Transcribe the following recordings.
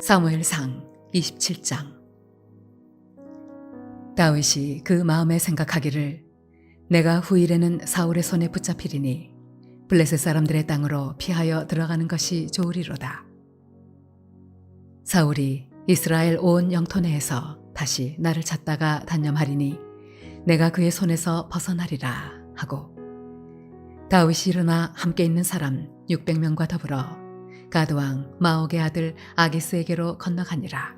사무엘상 27장. 다윗이 그 마음에 생각하기를 내가 후일에는 사울의 손에 붙잡히리니 블레셋 사람들의 땅으로 피하여 들어가는 것이 좋으리로다. 사울이 이스라엘 온 영토 내에서 다시 나를 찾다가 단념하리니 내가 그의 손에서 벗어나리라 하고, 다윗이 일어나 함께 있는 사람 600명과 더불어 가드왕 마옥의 아들 아기스에게로 건너가니라.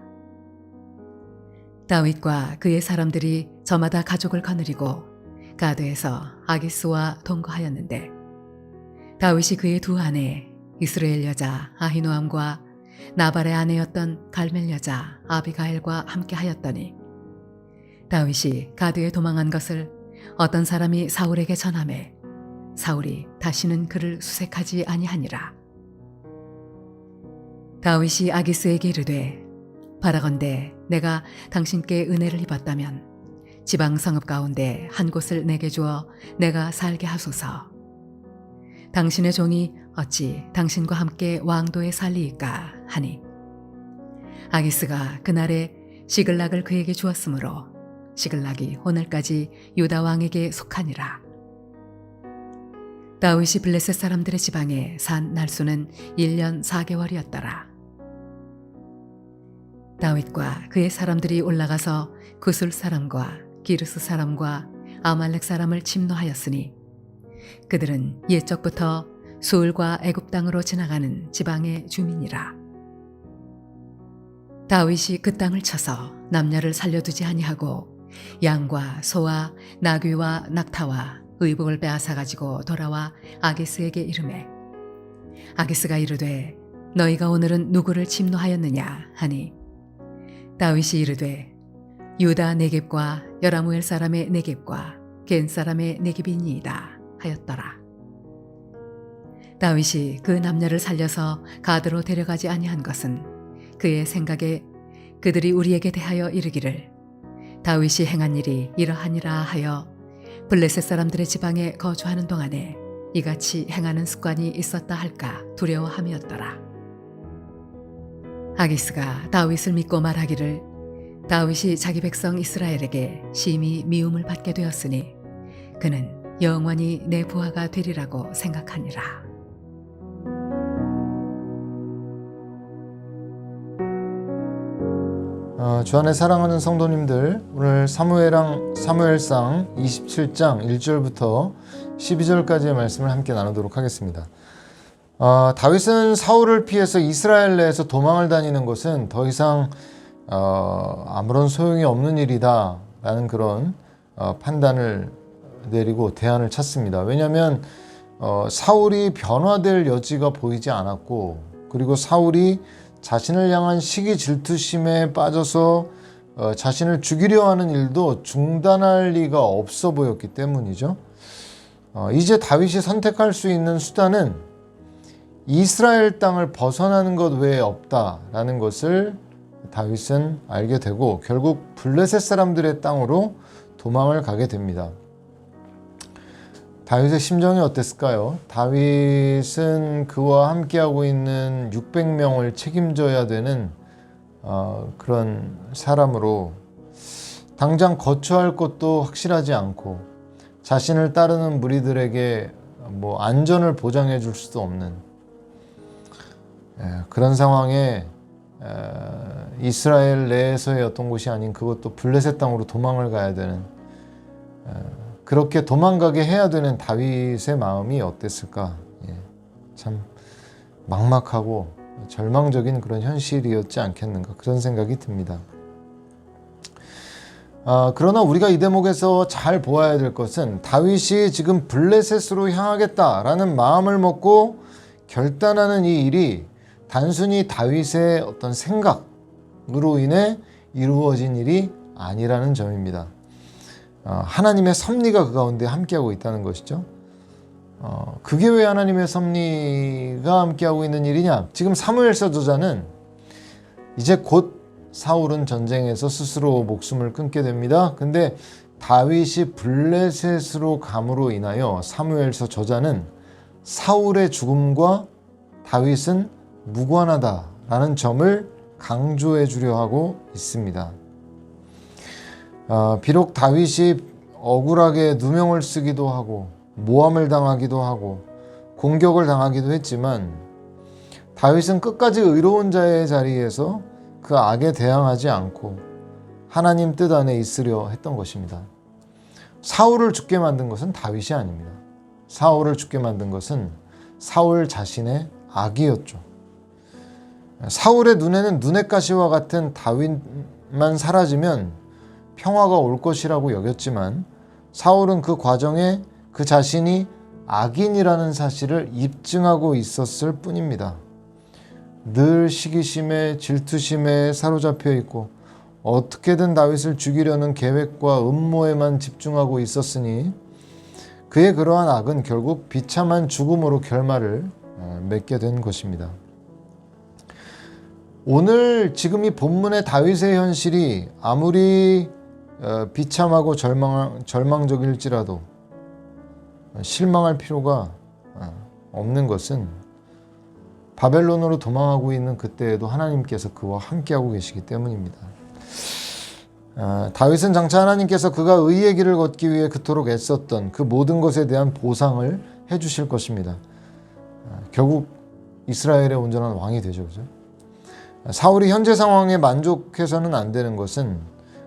다윗과 그의 사람들이 저마다 가족을 거느리고 가드에서 아기스와 동거하였는데, 다윗이 그의 두 아내 이스라엘 여자 아히노암과 나발의 아내였던 갈멜 여자 아비가일과 함께 하였더니, 다윗이 가드에 도망한 것을 어떤 사람이 사울에게 전하매 사울이 다시는 그를 수색하지 아니하니라. 다윗이 아기스에게 이르되 바라건대 내가 당신께 은혜를 입었다면 지방 성읍 가운데 한 곳을 내게 주어 내가 살게 하소서. 당신의 종이 어찌 당신과 함께 왕도에 살리이까 하니, 아기스가 그날에 시글락을 그에게 주었으므로 시글락이 오늘까지 유다 왕에게 속하니라. 다윗이 블레셋 사람들의 지방에 산 날수는 1년 4개월이었더라. 다윗과 그의 사람들이 올라가서 구술 사람과 기르스 사람과 아말렉 사람을 침노하였으니 그들은 옛적부터 수울과 애굽 땅으로 지나가는 지방의 주민이라. 다윗이 그 땅을 쳐서 남녀를 살려두지 아니하고 양과 소와 나귀와 낙타와 의복을 빼앗아 가지고 돌아와 아기스에게 이르매, 아기스가 이르되 너희가 오늘은 누구를 침노하였느냐 하니, 다윗이 이르되 유다 네겝과 여라무엘 사람의 네겝과 겐 사람의 네겝이니이다 하였더라. 다윗이 그 남녀를 살려서 가드로 데려가지 아니한 것은 그의 생각에 그들이 우리에게 대하여 이르기를 다윗이 행한 일이 이러하니라 하여 블레셋 사람들의 지방에 거주하는 동안에 이같이 행하는 습관이 있었다 할까 두려워함이었더라. 아기스가 다윗을 믿고 말하기를 다윗이 자기 백성 이스라엘에게 심히 미움을 받게 되었으니 그는 영원히 내 부하가 되리라고 생각하니라. 주 안에 사랑하는 성도님들, 오늘 사무엘상 27장 1절부터 12절까지의 말씀을 함께 나누도록 하겠습니다. 다윗은 사울을 피해서 이스라엘 내에서 도망을 다니는 것은 더 이상 아무런 소용이 없는 일이다 라는 그런 판단을 내리고 대안을 찾습니다. 왜냐하면 사울이 변화될 여지가 보이지 않았고, 그리고 사울이 자신을 향한 시기 질투심에 빠져서 자신을 죽이려 하는 일도 중단할 리가 없어 보였기 때문이죠. 이제 다윗이 선택할 수 있는 수단은 이스라엘 땅을 벗어나는 것 외에 없다라는 것을 다윗은 알게 되고 결국 블레셋 사람들의 땅으로 도망을 가게 됩니다. 다윗의 심정이 어땠을까요? 다윗은 그와 함께하고 있는 600명을 책임져야 되는 그런 사람으로 당장 거처할 것도 확실하지 않고 자신을 따르는 무리들에게 안전을 보장해 줄 수도 없는 그런 상황에 이스라엘 내에서의 어떤 곳이 아닌 그것도 블레셋 땅으로 도망을 가야 되는, 그렇게 도망가게 해야 되는 다윗의 마음이 어땠을까? 참 막막하고 절망적인 그런 현실이었지 않겠는가, 그런 생각이 듭니다. 그러나 우리가 이 대목에서 잘 보아야 될 것은 다윗이 지금 블레셋으로 향하겠다라는 마음을 먹고 결단하는 이 일이 단순히 다윗의 어떤 생각으로 인해 이루어진 일이 아니라는 점입니다. 하나님의 섭리가 그 가운데 함께하고 있다는 것이죠. 그게 왜 하나님의 섭리가 함께하고 있는 일이냐? 지금 사무엘서 저자는 이제 곧 사울은 전쟁에서 스스로 목숨을 끊게 됩니다. 근데 다윗이 블레셋으로 감으로 인하여 사무엘서 저자는 사울의 죽음과 다윗은 무관하다라는 점을 강조해 주려 하고 있습니다. 비록 다윗이 억울하게 누명을 쓰기도 하고 모함을 당하기도 하고 공격을 당하기도 했지만 다윗은 끝까지 의로운 자의 자리에서 그 악에 대항하지 않고 하나님 뜻 안에 있으려 했던 것입니다. 사울을 죽게 만든 것은 다윗이 아닙니다. 사울을 죽게 만든 것은 사울 자신의 악이었죠. 사울의 눈에는 눈의 가시와 같은 다윗만 사라지면 평화가 올 것이라고 여겼지만 사울은 그 과정에 그 자신이 악인이라는 사실을 입증하고 있었을 뿐입니다. 늘 시기심에 질투심에 사로잡혀 있고 어떻게든 다윗을 죽이려는 계획과 음모에만 집중하고 있었으니 그의 그러한 악은 결국 비참한 죽음으로 결말을 맺게 된 것입니다. 오늘 지금 이 본문의 다윗의 현실이 아무리 비참하고 절망적일지라도 실망할 필요가 없는 것은 바벨론으로 도망하고 있는 그때에도 하나님께서 그와 함께하고 계시기 때문입니다. 다윗은 장차 하나님께서 그가 의의 길을 걷기 위해 그토록 애썼던 그 모든 것에 대한 보상을 해주실 것입니다. 결국 이스라엘의 온전한 왕이 되죠. 그죠? 사울이 현재 상황에 만족해서는 안 되는 것은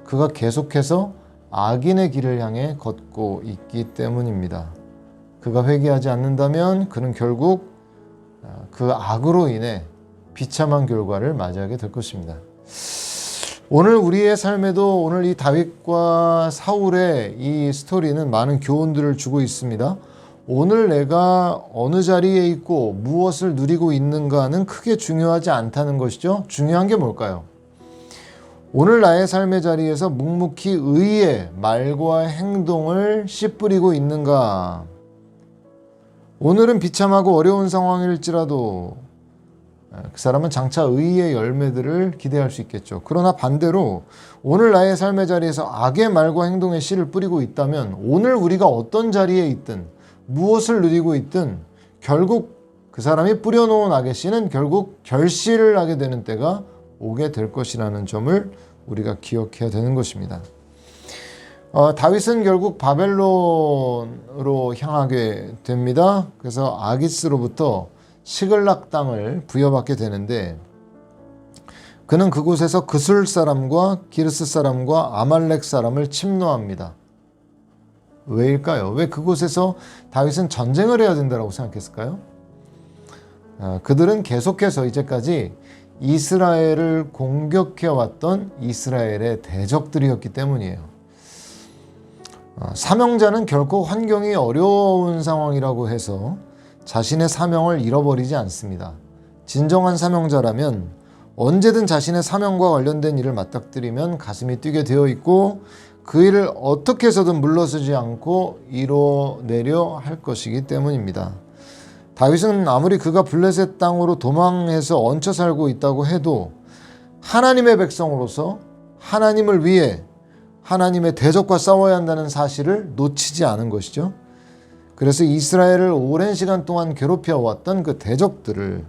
그가 계속해서 악인의 길을 향해 걷고 있기 때문입니다. 그가 회개하지 않는다면 그는 결국 그 악으로 인해 비참한 결과를 맞이하게 될 것입니다. 오늘 우리의 삶에도 오늘 이 다윗과 사울의 이 스토리는 많은 교훈들을 주고 있습니다. 오늘 내가 어느 자리에 있고 무엇을 누리고 있는가는 크게 중요하지 않다는 것이죠. 중요한 게 뭘까요? 오늘 나의 삶의 자리에서 묵묵히 의의 말과 행동을 씨 뿌리고 있는가? 오늘은 비참하고 어려운 상황일지라도 그 사람은 장차 의의 열매들을 기대할 수 있겠죠. 그러나 반대로 오늘 나의 삶의 자리에서 악의 말과 행동의 씨를 뿌리고 있다면 오늘 우리가 어떤 자리에 있든 무엇을 누리고 있든 결국 그 사람이 뿌려놓은 악의 씨는 결국 결실을 하게 되는 때가 오게 될 것이라는 점을 우리가 기억해야 되는 것입니다. 다윗은 결국 바벨론으로 향하게 됩니다. 그래서 아기스로부터 시글락 땅을 부여받게 되는데 그는 그곳에서 그술 사람과 기르스 사람과 아말렉 사람을 침노합니다. 왜일까요? 왜 그곳에서 다윗은 전쟁을 해야 된다고 생각했을까요? 그들은 계속해서 이제까지 이스라엘을 공격해왔던 이스라엘의 대적들이었기 때문이에요. 사명자는 결코 환경이 어려운 상황이라고 해서 자신의 사명을 잃어버리지 않습니다. 진정한 사명자라면 언제든 자신의 사명과 관련된 일을 맞닥뜨리면 가슴이 뛰게 되어 있고 그 일을 어떻게 해서든 물러서지 않고 이뤄내려 할 것이기 때문입니다. 다윗은 아무리 그가 블레셋 땅으로 도망해서 얹혀 살고 있다고 해도 하나님의 백성으로서 하나님을 위해 하나님의 대적과 싸워야 한다는 사실을 놓치지 않은 것이죠. 그래서 이스라엘을 오랜 시간 동안 괴롭혀왔던 그 대적들을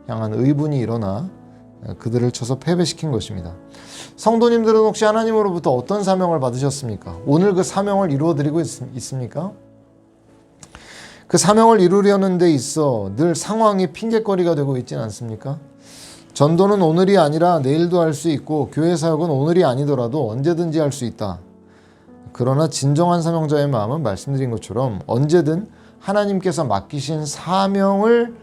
향한 의분이 일어나 그들을 쳐서 패배시킨 것입니다. 성도님들은 혹시 하나님으로부터 어떤 사명을 받으셨습니까? 오늘 그 사명을 이루어드리고 있습니까? 그 사명을 이루려는 데 있어 늘 상황이 핑계거리가 되고 있지는 않습니까? 전도는 오늘이 아니라 내일도 할 수 있고 교회 사역은 오늘이 아니더라도 언제든지 할 수 있다. 그러나 진정한 사명자의 마음은 말씀드린 것처럼 언제든 하나님께서 맡기신 사명을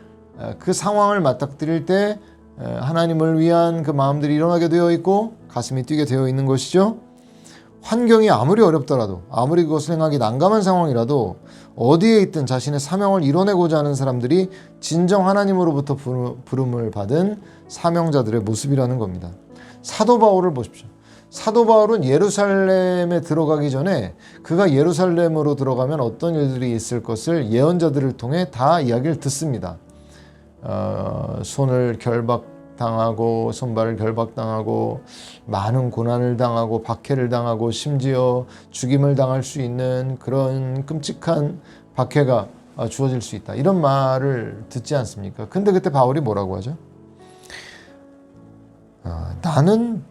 그 상황을 맞닥뜨릴 때 하나님을 위한 그 마음들이 일어나게 되어 있고 가슴이 뛰게 되어 있는 것이죠. 환경이 아무리 어렵더라도 아무리 그것을 행하기 난감한 상황이라도 어디에 있든 자신의 사명을 이뤄내고자 하는 사람들이 진정 하나님으로부터 부름을 받은 사명자들의 모습이라는 겁니다. 사도 바울을 보십시오. 사도 바울은 예루살렘에 들어가기 전에 그가 예루살렘으로 들어가면 어떤 일들이 있을 것을 예언자들을 통해 다 이야기를 듣습니다. 손을 결박당하고 손발을 결박당하고 많은 고난을 당하고 박해를 당하고 심지어 죽임을 당할 수 있는 그런 끔찍한 박해가 주어질 수 있다. 이런 말을 듣지 않습니까? 근데 그때 바울이 뭐라고 하죠? 나는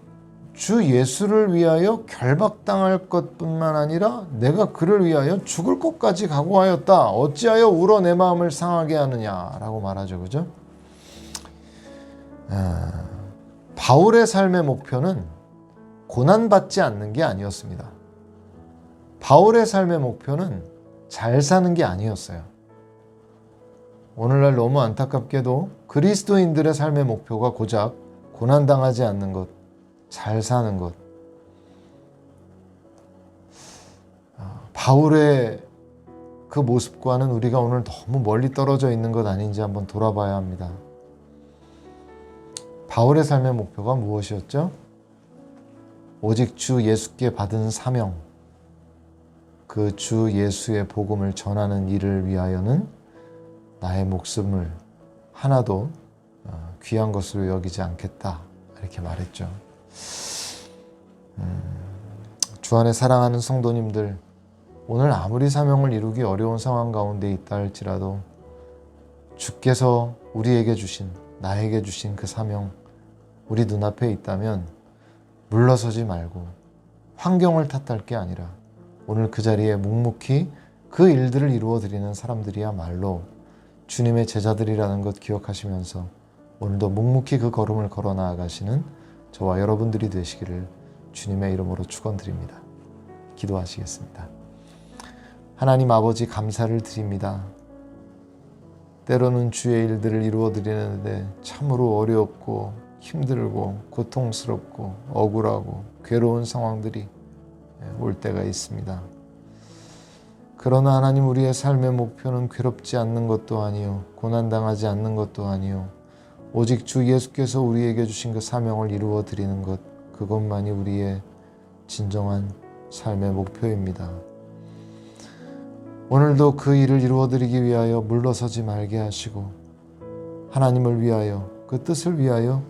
주 예수를 위하여 결박당할 것뿐만 아니라 내가 그를 위하여 죽을 것까지 각오하였다. 어찌하여 울어 내 마음을 상하게 하느냐라고 말하죠. 그죠? 바울의 삶의 목표는 고난받지 않는 게 아니었습니다. 바울의 삶의 목표는 잘 사는 게 아니었어요. 오늘날 너무 안타깝게도 그리스도인들의 삶의 목표가 고작 고난당하지 않는 것, 잘 사는 것. 바울의 그 모습과는 우리가 오늘 너무 멀리 떨어져 있는 것 아닌지 한번 돌아봐야 합니다. 바울의 삶의 목표가 무엇이었죠? 오직 주 예수께 받은 사명, 그 주 예수의 복음을 전하는 일을 위하여는 나의 목숨을 하나도 귀한 것으로 여기지 않겠다, 이렇게 말했죠. 주 안에 사랑하는 성도님들, 오늘 아무리 사명을 이루기 어려운 상황 가운데 있다 할지라도 주께서 우리에게 주신, 나에게 주신 그 사명, 우리 눈앞에 있다면 물러서지 말고 환경을 탓할 게 아니라 오늘 그 자리에 묵묵히 그 일들을 이루어 드리는 사람들이야말로 주님의 제자들이라는 것 기억하시면서 오늘도 묵묵히 그 걸음을 걸어 나아가시는 저와 여러분들이 되시기를 주님의 이름으로 축원드립니다. 기도하시겠습니다. 하나님 아버지, 감사를 드립니다. 때로는 주의 일들을 이루어 드리는데 참으로 어렵고 힘들고 고통스럽고 억울하고 괴로운 상황들이 올 때가 있습니다. 그러나 하나님, 우리의 삶의 목표는 괴롭지 않는 것도 아니요, 고난당하지 않는 것도 아니요, 오직 주 예수께서 우리에게 주신 그 사명을 이루어 드리는 것, 그것만이 우리의 진정한 삶의 목표입니다. 오늘도 그 일을 이루어 드리기 위하여 물러서지 말게 하시고 하나님을 위하여, 그 뜻을 위하여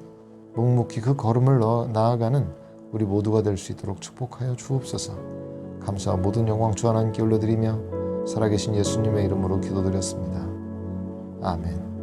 묵묵히 그 걸음을 나아가는 우리 모두가 될 수 있도록 축복하여 주옵소서. 감사와 모든 영광 주 하나님께 올려드리며 살아계신 예수님의 이름으로 기도드렸습니다. 아멘.